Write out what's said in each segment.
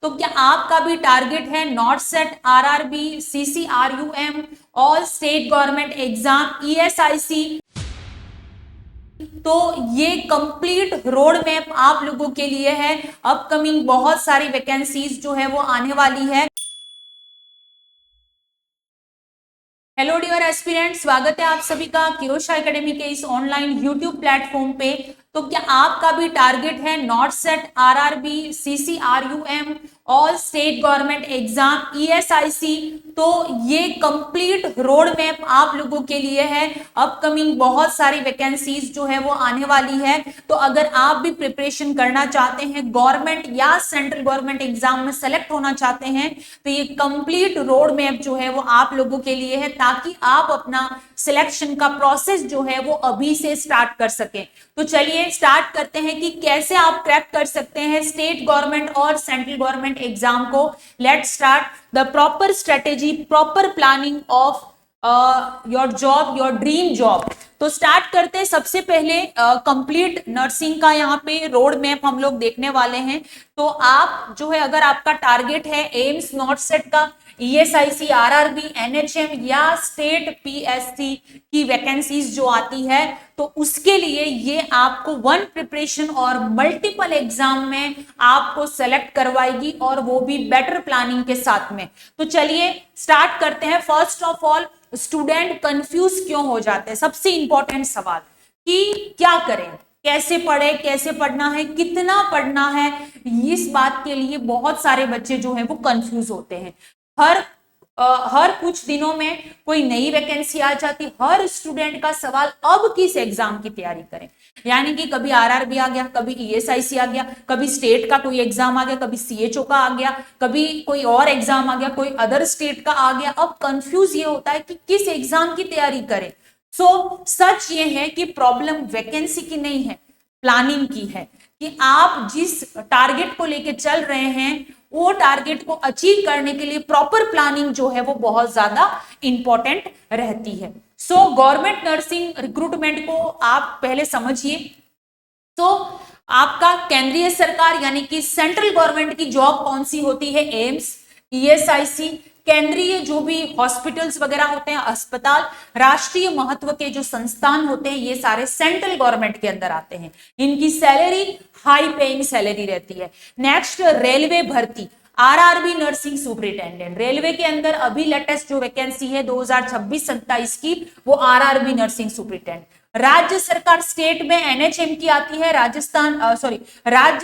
तो क्या आपका भी टारगेट है NORCET, RRB, CCRUM, all state government exam, ESIC? तो ये कंप्लीट रोड मैप आप लोगों के लिए है। अपकमिंग बहुत सारी वैकेंसीज जो है वो आने वाली है। हेलो डियर एस्पिरेंट, स्वागत है आप सभी का किरोशा एकेडमी के इस ऑनलाइन यूट्यूब प्लेटफॉर्म पे। तो क्या आपका भी टारगेट है NORCET, RRB, CCRUM, all state government exam, ESIC? तो ये कंप्लीट रोड मैप आप लोगों के लिए है। अपकमिंग बहुत सारी वैकेंसीज जो है वो आने वाली है। तो अगर आप भी प्रिपरेशन करना चाहते हैं, गवर्नमेंट या सेंट्रल गवर्नमेंट एग्जाम में सेलेक्ट होना चाहते हैं, तो ये कंप्लीट रोड मैप जो है वो आप लोगों के लिए है, ताकि आप अपना सिलेक्शन का प्रोसेस जो है वो अभी से स्टार्ट कर सकें। तो चलिए स्टार्ट करते हैं कि कैसे आप क्रैक कर सकते हैं स्टेट गवर्नमेंट और सेंट्रल गवर्नमेंट एग्जाम को। Let's start the proper strategy, proper planning of your job, your dream job. तो स्टार्ट करते हैं। सबसे पहले कंप्लीट नर्सिंग का यहाँ पे रोड मैप हम लोग देखने वाले हैं। तो आप जो है, अगर आपका टारगेट है एम्स, नॉट सेट का, ईएसआईसी, आरआरबी, एनएचएम या स्टेट पीएससी की वैकेंसीज जो आती है, तो उसके लिए ये आपको वन प्रिपरेशन और मल्टीपल एग्जाम में आपको सेलेक्ट करवाएगी, और वो भी बेटर प्लानिंग के साथ में। तो चलिए स्टार्ट करते हैं। First of all, student confuse क्यों हो जाते हैं? सबसे इंपॉर्टेंट सवाल कि क्या करें, कैसे पढ़े, कैसे पढ़ना है, कितना पढ़ना है, इस बात के लिए बहुत सारे बच्चे जो है वो कंफ्यूज होते हैं। हर कुछ दिनों में कोई नई वैकेंसी आ जाती। हर स्टूडेंट का सवाल अब किस एग्जाम की तैयारी करें, यानी कि कभी आरआरबी आ गया, कभी ईएसआईसी आ गया, कभी स्टेट का कोई एग्जाम आ गया, कभी सीएचओ का आ गया, कभी कोई और एग्जाम आ गया, कोई अदर स्टेट का आ गया। अब कंफ्यूज ये होता है कि किस एग्जाम की तैयारी करें। सच ये है कि प्रॉब्लम वैकेंसी की नहीं है, प्लानिंग की है, कि आप जिस टारगेट को लेके चल रहे हैं वो टारगेट को अचीव करने के लिए प्रॉपर प्लानिंग जो है वो बहुत ज्यादा इंपॉर्टेंट रहती है। गवर्नमेंट नर्सिंग रिक्रूटमेंट को आप पहले समझिए। तो आपका केंद्रीय सरकार यानी कि सेंट्रल गवर्नमेंट की जॉब कौन सी होती है? एम्स, ईएसआईसी, केंद्रीय जो भी हॉस्पिटल्स वगैरह होते हैं, अस्पताल, राष्ट्रीय महत्व के जो संस्थान होते हैं, ये सारे सेंट्रल गवर्नमेंट के अंदर आते हैं। इनकी सैलरी हाई पेइंग सैलरी रहती है। नेक्स्ट, रेलवे भर्ती, आरआरबी नर्सिंग सुपरिटेंडेंट। रेलवे के अंदर अभी लेटेस्ट जो वैकेंसी है 2026-27 की, वो आरआरबी नर्सिंग सुपरिटेंडेंट। राज्य सरकार स्टेट में एनएचएम की आती है, राज्य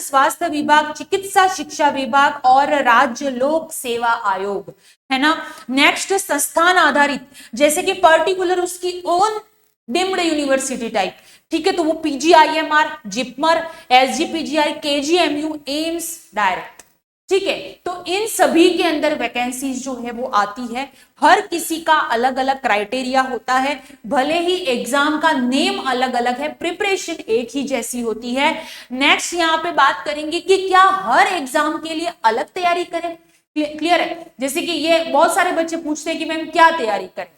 स्वास्थ्य विभाग, चिकित्सा शिक्षा विभाग और राज्य लोक सेवा आयोग, है ना। नेक्स्ट, संस्थान आधारित, जैसे कि पर्टिकुलर उसकी ओन डिम्ड यूनिवर्सिटी टाइप, ठीक है, तो वो PGIMER, JIPMER, SGPGI, KGMU, AIIMS, direct, ठीक है। तो इन सभी के अंदर वैकेंसीज जो है वो आती है। हर किसी का अलग अलग क्राइटेरिया होता है, भले ही एग्जाम का नेम अलग अलग है, प्रिपरेशन एक ही जैसी होती है। नेक्स्ट यहाँ पे बात करेंगे कि क्या हर एग्जाम के लिए अलग तैयारी करें। क्लियर है? जैसे कि ये बहुत सारे बच्चे पूछते हैं कि मैम क्या तैयारी करें।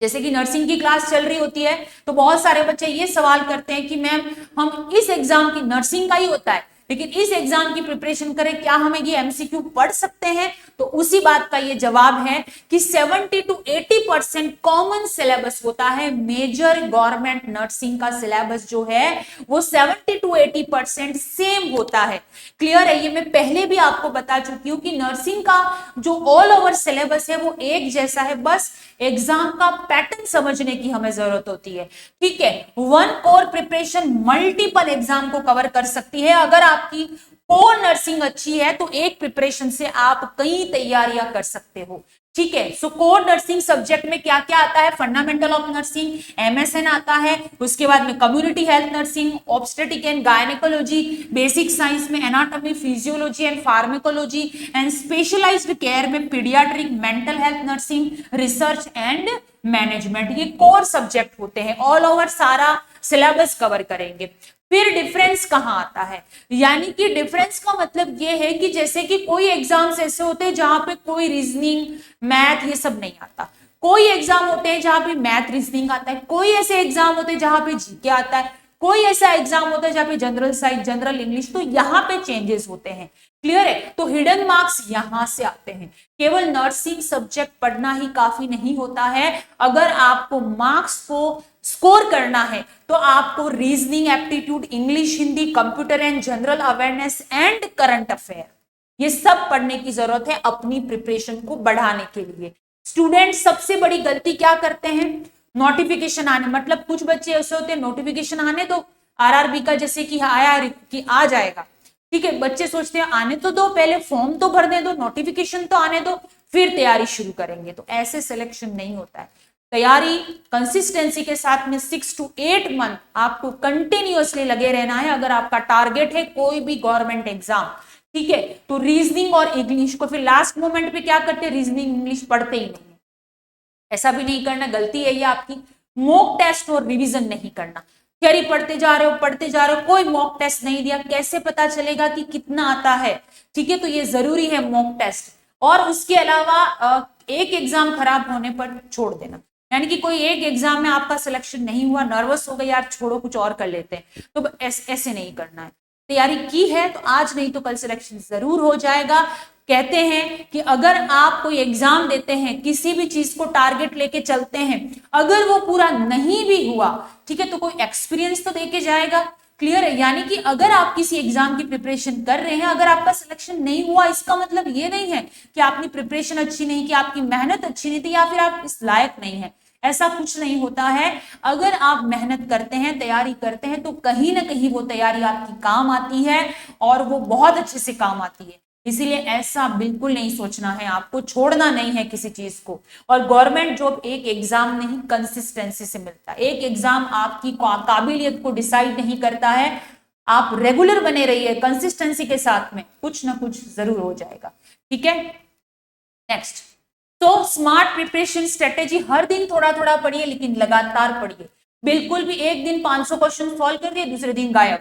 जैसे कि नर्सिंग की क्लास चल रही होती है, तो बहुत सारे बच्चे ये सवाल करते हैं कि मैम हम इस एग्जाम की, नर्सिंग का ही होता है, लेकिन इस एग्जाम की प्रिपरेशन करें, क्या हमें ये एमसीक्यू पढ़ सकते हैं? तो उसी बात का ये जवाब है कि 70 to 80% कॉमन सिलेबस होता है। मेजर गवर्नमेंट नर्सिंग का सिलेबस जो है वो 70 to 80% सेम होता है। क्लियर है? ये मैं पहले भी आपको बता चुकी हूं कि नर्सिंग का जो ऑल ओवर सिलेबस है वो एक जैसा है, बस एग्जाम का पैटर्न समझने की हमें जरूरत होती है। ठीक है, one core preparation multiple exam को कवर कर सकती है। अगर आपकी कोर नर्सिंग अच्छी है तो एक प्रिपरेशन से आप कई तैयारियां कर सकते हो। ठीक है, सो कोर नर्सिंग सब्जेक्ट में क्या क्या आता है? फंडामेंटल ऑफ नर्सिंग, एमएसएन आता है, उसके बाद में community health nursing, obstetric and gynaecology, basic science में anatomy, physiology and pharmacology, and specialised care में paediatric, mental health nursing, research and management. ये कोर सब्जेक्ट होते हैं, ऑल ओवर सारा सिलेबस कवर करेंगे। फिर डिफरेंस कहां आता है? यानी कि डिफरेंस का मतलब ये है कि जैसे कि कोई एग्जाम्स ऐसे होते हैं जहां पे कोई रीजनिंग, मैथ, ये सब नहीं आता। कोई एग्जाम होते हैं जहां पे मैथ, रीजनिंग आता है। कोई ऐसे एग्जाम होते हैं जहां पे जीके आता है। कोई ऐसा एग्जाम होता है जहां पे जनरल साइंस, जनरल इंग्लिश, तो यहाँ पे चेंजेस होते हैं। क्लियर है? तो हिडन मार्क्स यहां से आते हैं। केवल नर्सिंग सब्जेक्ट पढ़ना ही काफी नहीं होता है। अगर आपको मार्क्स को स्कोर करना है तो आपको reasoning aptitude, English, Hindi, computer and general awareness and current affair, ये सब पढ़ने की जरूरत है अपनी प्रिपरेशन को बढ़ाने के लिए। स्टूडेंट सबसे बड़ी गलती क्या करते हैं? नोटिफिकेशन आने, मतलब कुछ बच्चे ऐसे होते हैं नोटिफिकेशन आने तो आरआरबी का जैसे कि आया कि आ जाएगा, ठीक है, बच्चे सोचते हैं आने तो दो, पहले फॉर्म तो भरने दो, नोटिफिकेशन तो आने दो, फिर तैयारी शुरू करेंगे। तो ऐसे सिलेक्शन नहीं होता है। तैयारी कंसिस्टेंसी के साथ में 6 to 8 मंथ आपको कंटिन्यूअसली लगे रहना है अगर आपका टारगेट है कोई भी गवर्नमेंट एग्जाम, ठीक है। तो रीजनिंग और इंग्लिश को फिर लास्ट मोमेंट पे क्या करते हैं, रीजनिंग इंग्लिश पढ़ते ही नहीं, ऐसा भी नहीं करना, गलती है ये आपकी। मॉक टेस्ट और रिवीजन नहीं करना। थियरी पढ़ते जा रहे हो, कोई मॉक टेस्ट नहीं दिया, कैसे पता चलेगा कि कितना आता है, ठीक है। तो ये जरूरी है मॉक टेस्ट। और उसके अलावा एक एग्जाम खराब होने पर छोड़ देना, यानी कि कोई एक एग्जाम में आपका सिलेक्शन नहीं हुआ, नर्वस हो गए यार, छोड़ो कुछ और कर लेते हैं, तो ऐसे नहीं करना है। तैयारी की है तो आज नहीं तो कल सिलेक्शन जरूर हो जाएगा। कहते हैं कि अगर आप कोई एग्जाम देते हैं, किसी भी चीज को टारगेट लेके चलते हैं, अगर वो पूरा नहीं भी हुआ, ठीक है, तो कोई एक्सपीरियंस तो देके जाएगा। क्लियर है? यानी कि अगर आप किसी एग्जाम की प्रिपरेशन कर रहे हैं, अगर आपका सिलेक्शन नहीं हुआ, इसका मतलब ये नहीं है कि आपकी प्रिपरेशन अच्छी नहीं की, आपकी मेहनत अच्छी नहीं थी या फिर आप इस लायक नहीं है। ऐसा कुछ नहीं होता है। अगर आप मेहनत करते हैं, तैयारी करते हैं, तो कहीं ना कहीं वो तैयारी आपकी काम आती है और वो बहुत अच्छे से काम आती है। इसीलिए ऐसा बिल्कुल नहीं सोचना है, आपको छोड़ना नहीं है किसी चीज को। और गवर्नमेंट जॉब एक एग्जाम नहीं, कंसिस्टेंसी से मिलता है। एक एग्जाम आपकी काबिलियत को डिसाइड नहीं करता है। आप रेगुलर बने रहिए कंसिस्टेंसी के साथ में, कुछ ना कुछ जरूर हो जाएगा, ठीक है। नेक्स्ट, तो स्मार्ट प्रिपरेशन स्ट्रेटेजी, हर दिन थोड़ा थोड़ा पढ़िए लेकिन लगातार पढ़िए। बिल्कुल भी एक दिन 500 क्वेश्चन सॉल्व कर दिए दूसरे दिन गायब,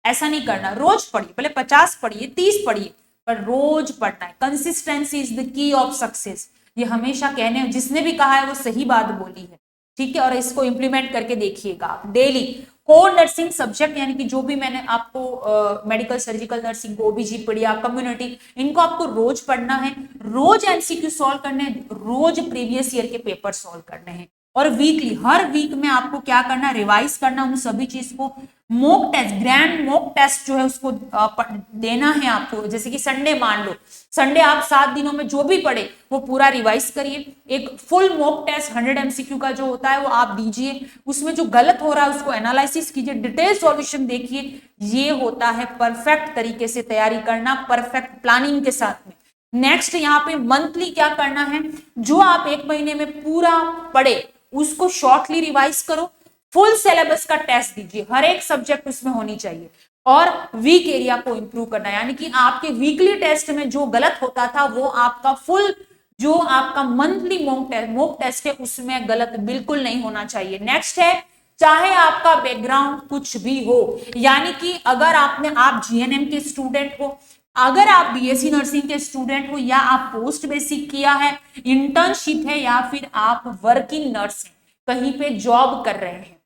ऐसा नहीं करना। रोज पढ़िए, पहले 50 पढ़िए, 30 पढ़िए, पर रोज पढ़ना है। Consistency is the key of success, ये हमेशा कहने, जिसने भी कहा है वो सही बात बोली है, ठीक है। और इसको इंप्लीमेंट करके देखिएगा आप डेली। कोर नर्सिंग सब्जेक्ट, यानी कि जो भी मैंने आपको मेडिकल, सर्जिकल नर्सिंग, ओबीजी पढ़िया, कम्युनिटी, इनको आपको रोज पढ़ना है, रोज एमसीक्यू सॉल्व करने हैं, रोज प्रीवियस ईयर के पेपर सॉल्व करने हैं। और वीकली, हर वीक में आपको क्या करना, रिवाइज करना उन सभी चीज को। Mock test, grand mock test जो है उसको देना है आपको। जैसे कि संडे मान लो, संडे आप 7 दिनों में जो भी पढ़े वो पूरा रिवाइज करिए। एक फुल मॉक टेस्ट 100 एमसीक्यू का जो होता है वो आप दीजिए, उसमें जो गलत हो रहा है उसको एनालिसिस कीजिए, डिटेल सॉल्यूशन देखिए। ये होता है परफेक्ट तरीके से तैयारी करना, परफेक्ट प्लानिंग के साथ में। नेक्स्ट, यहाँ पे मंथली क्या करना है, जो आप एक महीने में पूरा पढ़े उसको शॉर्टली रिवाइज करो। फुल सिलेबस का टेस्ट दीजिए, हर एक सब्जेक्ट उसमें होनी चाहिए। और वीक एरिया को इंप्रूव करना, यानी कि आपके वीकली टेस्ट में जो गलत होता था वो आपका फुल, जो आपका मंथली मॉक टेस्ट है उसमें गलत बिल्कुल नहीं होना चाहिए। नेक्स्ट है, चाहे आपका बैकग्राउंड कुछ भी हो, यानी कि अगर आप जीएनएम के स्टूडेंट हो, अगर आप बीएससी नर्सिंग के स्टूडेंट हो, या आप पोस्ट बेसिक किया है, इंटर्नशिप है, या फिर आप वर्किंग नर्स हैं, कहीं पे जॉब कर रहे हैं,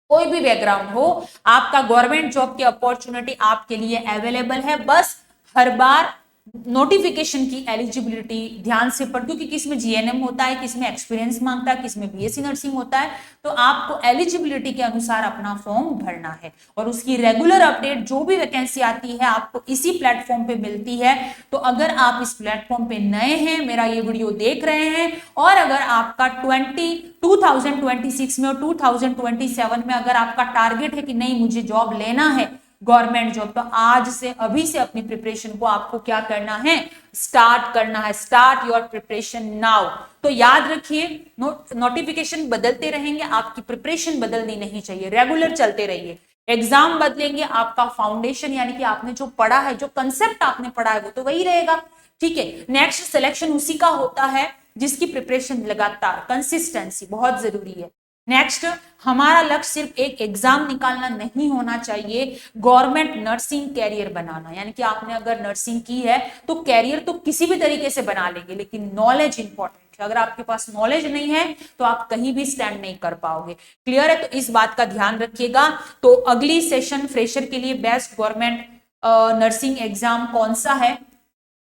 कोई भी बैकग्राउंड हो, आपका गवर्नमेंट जॉब की अपॉर्चुनिटी आपके लिए अवेलेबल है। बस हर बार नोटिफिकेशन की एलिजिबिलिटी ध्यान से पढ़, क्योंकि किसमें जीएनएम होता है, किसमें एक्सपीरियंस मांगता है, किसमें बीएससी नर्सिंग होता है। तो आपको एलिजिबिलिटी के अनुसार अपना फॉर्म भरना है। और उसकी रेगुलर अपडेट, जो भी वैकेंसी आती है आपको इसी प्लेटफॉर्म पे मिलती है। तो अगर आप इस प्लेटफॉर्म पे नए हैं, मेरा ये वीडियो देख रहे हैं, और अगर आपका 2026 में और 2027 में अगर आपका टारगेट है कि नहीं मुझे जॉब लेना है, गवर्नमेंट जॉब, तो आज से, अभी से अपनी प्रिपरेशन को आपको क्या करना है, स्टार्ट करना है। Start your preparation now. तो याद रखिए, नोटिफिकेशन बदलते रहेंगे, आपकी प्रिपरेशन बदलनी नहीं चाहिए, रेगुलर चलते रहिए। एग्जाम बदलेंगे, आपका फाउंडेशन, यानी कि आपने जो पढ़ा है, जो कंसेप्ट आपने पढ़ा है वो तो वही रहेगा, ठीक है। नेक्स्ट, सिलेक्शन उसी का होता है जिसकी प्रिपरेशन लगातार, कंसिस्टेंसी बहुत जरूरी है। नेक्स्ट, हमारा लक्ष्य सिर्फ एक एग्जाम निकालना नहीं होना चाहिए, गवर्नमेंट नर्सिंग कैरियर बनाना। यानी कि आपने अगर नर्सिंग की है तो कैरियर तो किसी भी तरीके से बना लेंगे, लेकिन नॉलेज इंपॉर्टेंट है। अगर आपके पास नॉलेज नहीं है तो आप कहीं भी स्टैंड नहीं कर पाओगे। क्लियर है? तो इस बात का ध्यान रखिएगा। तो अगली सेशन फ्रेशर के लिए बेस्ट गवर्नमेंट नर्सिंग एग्जाम कौन सा है,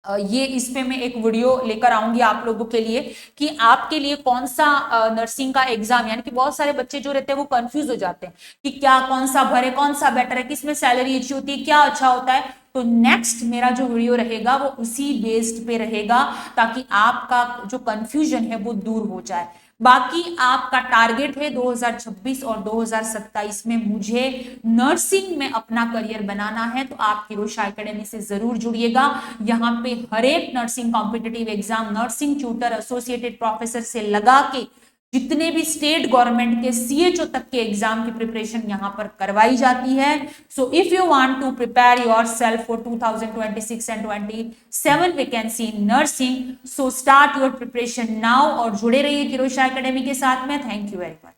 ये इस पे मैं एक वीडियो लेकर आऊंगी आप लोगों के लिए कि आपके लिए कौन सा नर्सिंग का एग्जाम, यानी कि बहुत सारे बच्चे जो रहते हैं वो कंफ्यूज हो जाते हैं कि क्या कौन सा भरे, कौन सा बेटर है, किसमें सैलरी अच्छी होती है, क्या अच्छा होता है। तो नेक्स्ट मेरा जो वीडियो रहेगा वो उसी बेस्ड पे रहेगा ताकि आपका जो कंफ्यूजन है वो दूर हो जाए। बाकी आपका टारगेट है 2026 और 2027 में मुझे नर्सिंग में अपना करियर बनाना है, तो आप किरोशा एकेडमी से जरूर जुड़िएगा। यहाँ पे हर एक nursing competitive exam, nursing tutor, associated professor से लगा के जितने भी स्टेट गवर्नमेंट के सीएचओ तक के एग्जाम की प्रिपरेशन यहाँ पर करवाई जाती है। So if you want to prepare yourself for 2026 and 27 vacancy in nursing, so start your preparation now और जुड़े रहिए किरोशा एकेडमी के साथ में। Thank you very much.